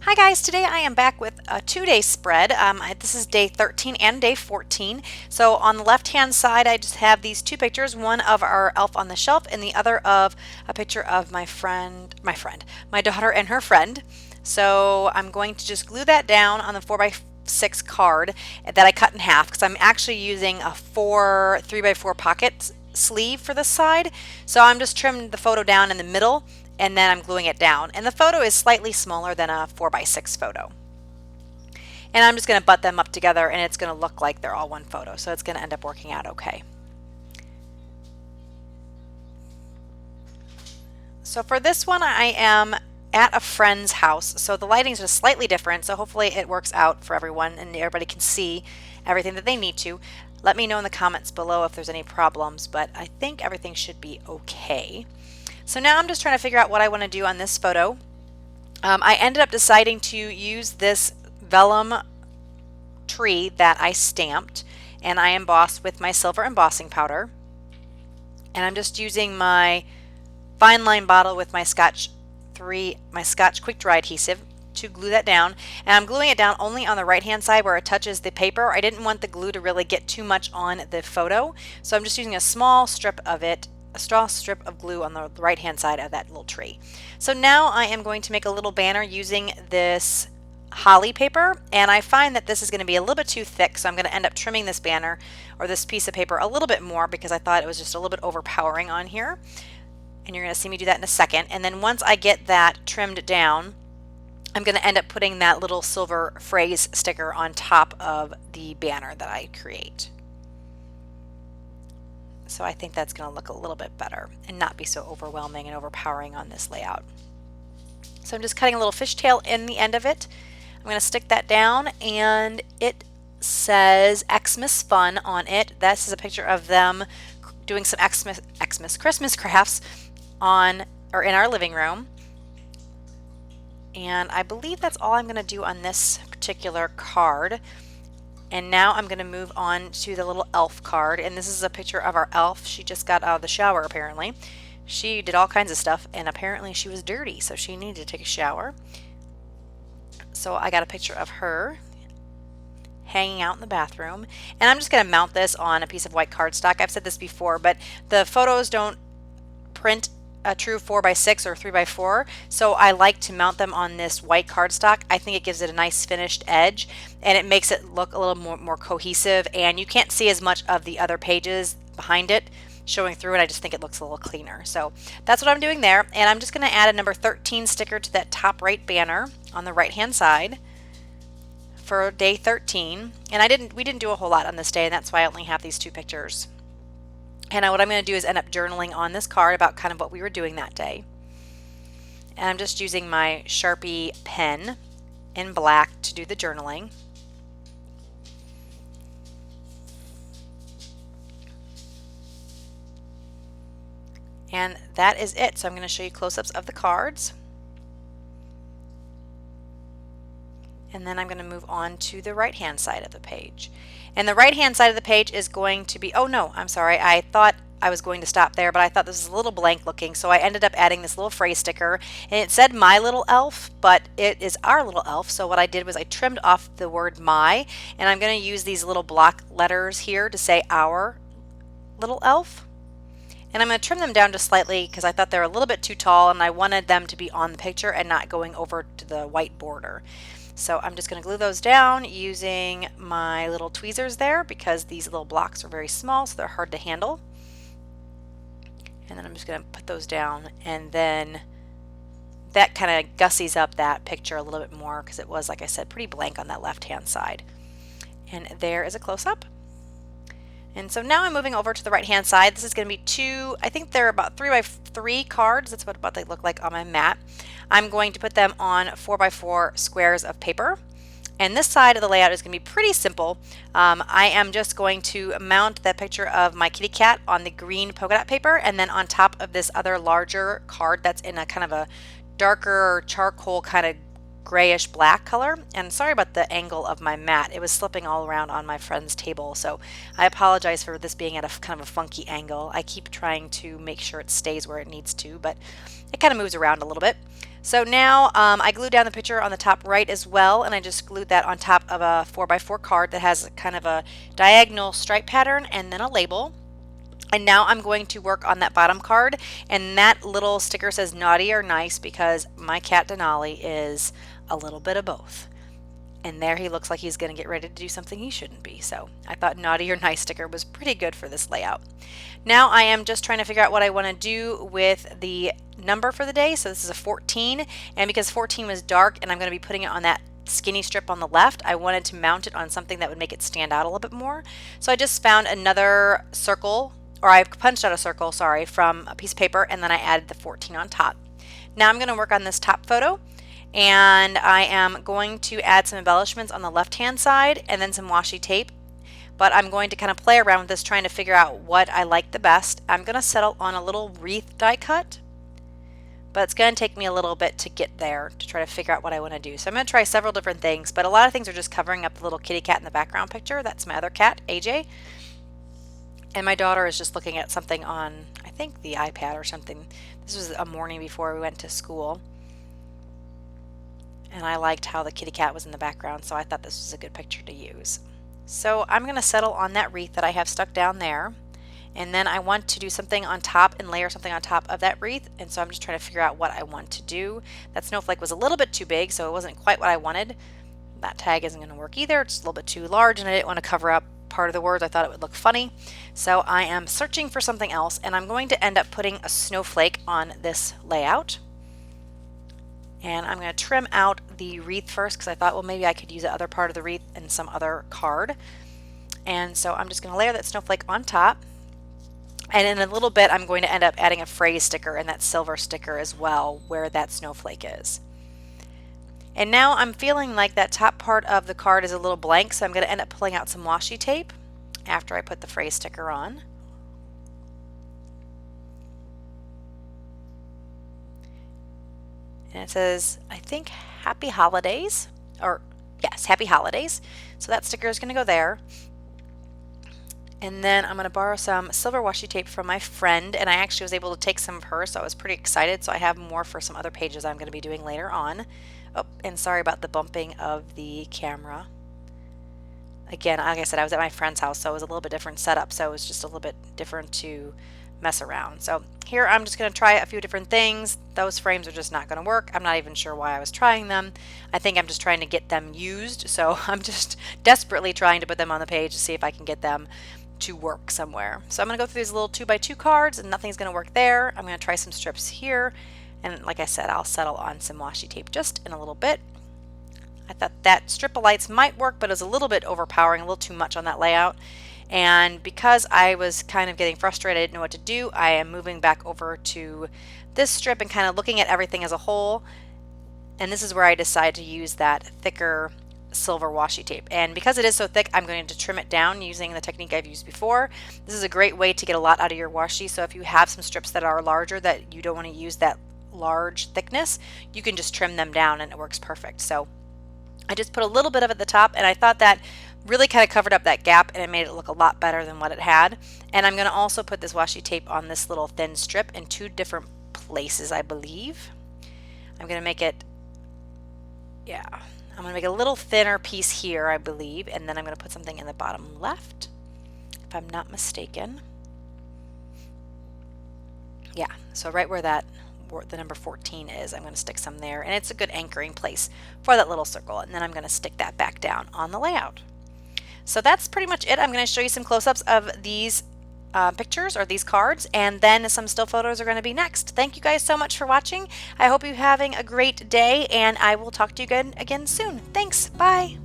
Hi guys, today I am back with a 2-day spread. This is day 13 and day 14. So on the left hand side I just have these two pictures, one of our elf on the shelf and the other of a picture of my daughter and her friend. So I'm going to just glue that down on the 4x6 card that I cut in half because I'm actually using a 3x4 pocket sleeve for this side. So I'm just trimmed the photo down in the middle and then I'm gluing it down. And the photo is slightly smaller than a 4x6 photo. And I'm just going to butt them up together and it's going to look like they're all one photo. So it's going to end up working out okay. So for this one I am at a friend's house. So the lighting is just slightly different. So hopefully it works out for everyone and everybody can see everything that they need to. Let me know in the comments below if there's any problems, but I think everything should be okay. So now I'm just trying to figure out what I want to do on this photo. I ended up deciding to use this vellum tree that I stamped and I embossed with my silver embossing powder. And I'm just using my fine line bottle with my Scotch quick dry adhesive to glue that down. And I'm gluing it down only on the right hand side where it touches the paper. I didn't want the glue to really get too much on the photo, so I'm just using a small strip of glue on the right hand side of that little tree. So now I am going to make a little banner using this holly paper, and I find that this is going to be a little bit too thick, so I'm going to end up trimming this banner or this piece of paper a little bit more because I thought it was just a little bit overpowering on here. And you're going to see me do that in a second. And then once I get that trimmed down, I'm going to end up putting that little silver phrase sticker on top of the banner that I create. So I think that's going to look a little bit better and not be so overwhelming and overpowering on this layout. So I'm just cutting a little fishtail in the end of it. I'm going to stick that down, and it says Xmas Fun on it. This is a picture of them doing some Christmas crafts in our living room. And I believe that's all I'm going to do on this particular card. And now I'm going to move on to the little elf card, and this is a picture of our elf. She just got out of the shower apparently. She did all kinds of stuff and apparently she was dirty, so she needed to take a shower. So I got a picture of her hanging out in the bathroom, and I'm just going to mount this on a piece of white cardstock. I've said this before, but the photos don't print a true 4x6 or 3x4, so I like to mount them on this white cardstock. I think it gives it a nice finished edge and it makes it look a little more cohesive, and you can't see as much of the other pages behind it showing through, and I just think it looks a little cleaner. So that's what I'm doing there, and I'm just going to add a number 13 sticker to that top right banner on the right hand side for day 13. And we didn't do a whole lot on this day, and that's why I only have these two pictures. And what I'm going to do is end up journaling on this card about kind of what we were doing that day. And I'm just using my Sharpie pen in black to do the journaling. And that is it. So I'm going to show you close-ups of the cards. And then I'm going to move on to the right hand side of the page. And the right hand side of the page is going to be, oh no, I'm sorry, I thought I was going to stop there, but I thought this was a little blank looking, so I ended up adding this little phrase sticker, and it said my little elf, but it is our little elf. So what I did was I trimmed off the word my, and I'm going to use these little block letters here to say our little elf. And I'm going to trim them down just slightly because I thought they were a little bit too tall and I wanted them to be on the picture and not going over to the white border. So I'm just going to glue those down using my little tweezers there because these little blocks are very small, so they're hard to handle. And then I'm just going to put those down, and then that kind of gussies up that picture a little bit more because it was, like I said, pretty blank on that left hand side. And there is a close-up. And so now I'm moving over to the right hand side. This is going to be two, I think they're about 3x3 cards. That's what they look like on my mat. I'm going to put them on 4x4 squares of paper. And this side of the layout is going to be pretty simple. I am just going to mount that picture of my kitty cat on the green polka dot paper, and then on top of this other larger card that's in a kind of a darker charcoal kind of grayish black color. And sorry about the angle of my mat. It was slipping all around on my friend's table, so I apologize for this being at a kind of a funky angle. I keep trying to make sure it stays where it needs to, but it kind of moves around a little bit. So now I glued down the picture on the top right as well, and I just glued that on top of a 4x4 card that has kind of a diagonal stripe pattern and then a label. And now I'm going to work on that bottom card, and that little sticker says naughty or nice because my cat Denali is a little bit of both. And there he looks like he's going to get ready to do something he shouldn't be. So I thought naughty or nice sticker was pretty good for this layout. Now I am just trying to figure out what I want to do with the number for the day. So this is a 14, and because 14 was dark and I'm going to be putting it on that skinny strip on the left, I wanted to mount it on something that would make it stand out a little bit more. So I just found another circle, or I punched out a circle, sorry, from a piece of paper, and then I added the 14 on top. Now I'm going to work on this top photo, and I am going to add some embellishments on the left hand side and then some washi tape, but I'm going to kind of play around with this, trying to figure out what I like the best. I'm going to settle on a little wreath die cut, but it's going to take me a little bit to get there to try to figure out what I want to do. So I'm going to try several different things, but a lot of things are just covering up the little kitty cat in the background picture. That's my other cat, AJ. And my daughter is just looking at something on, I think, the iPad or something. This was a morning before we went to school. And I liked how the kitty cat was in the background, so I thought this was a good picture to use. So I'm going to settle on that wreath that I have stuck down there. And then I want to do something on top and layer something on top of that wreath. And so I'm just trying to figure out what I want to do. That snowflake was a little bit too big, so it wasn't quite what I wanted. That tag isn't going to work either. It's a little bit too large, and I didn't want to cover up part of the words. I thought it would look funny. So I am searching for something else, and I'm going to end up putting a snowflake on this layout. And I'm going to trim out the wreath first because I thought, well, maybe I could use the other part of the wreath in some other card. And so I'm just going to layer that snowflake on top. And in a little bit, I'm going to end up adding a phrase sticker and that silver sticker as well where that snowflake is. And now I'm feeling like that top part of the card is a little blank, so I'm going to end up pulling out some washi tape after I put the phrase sticker on. And it says, I think, Happy Holidays, or yes, Happy Holidays. So that sticker is going to go there. And then I'm going to borrow some silver washi tape from my friend, and I actually was able to take some of hers, so I was pretty excited. So I have more for some other pages I'm going to be doing later on. Oh, and sorry about the bumping of the camera. Again, like I said, I was at my friend's house, so it was a little bit different setup, so it was just a little bit different to mess around. So here I'm just going to try a few different things. Those frames are just not going to work. I'm not even sure why I was trying them. I think I'm just trying to get them used, so I'm just desperately trying to put them on the page to see if I can get them to work somewhere. So I'm going to go through these little 2x2 cards, and nothing's going to work there. I'm going to try some strips here, and like I said, I'll settle on some washi tape just in a little bit. I thought that strip of lights might work, but it was a little bit overpowering, a little too much on that layout. And because I was kind of getting frustrated, I didn't know what to do, I am moving back over to this strip and kind of looking at everything as a whole. And this is where I decide to use that thicker silver washi tape. And because it is so thick, I'm going to trim it down using the technique I've used before. This is a great way to get a lot out of your washi. So if you have some strips that are larger that you don't want to use that large thickness, you can just trim them down and it works perfect. So I just put a little bit of it at the top, and I thought that really kind of covered up that gap and it made it look a lot better than what it had. And I'm going to also put this washi tape on this little thin strip in two different places, I believe. I'm going to make it, yeah, I'm going to make a little thinner piece here, I believe, and then I'm going to put something in the bottom left, if I'm not mistaken. Yeah, so right where that the number 14 is, I'm going to stick some there, and it's a good anchoring place for that little circle, and then I'm going to stick that back down on the layout. So that's pretty much it. I'm going to show you some close-ups of these pictures or these cards, and then some still photos are going to be next. Thank you guys so much for watching. I hope you're having a great day, and I will talk to you again soon. Thanks. Bye.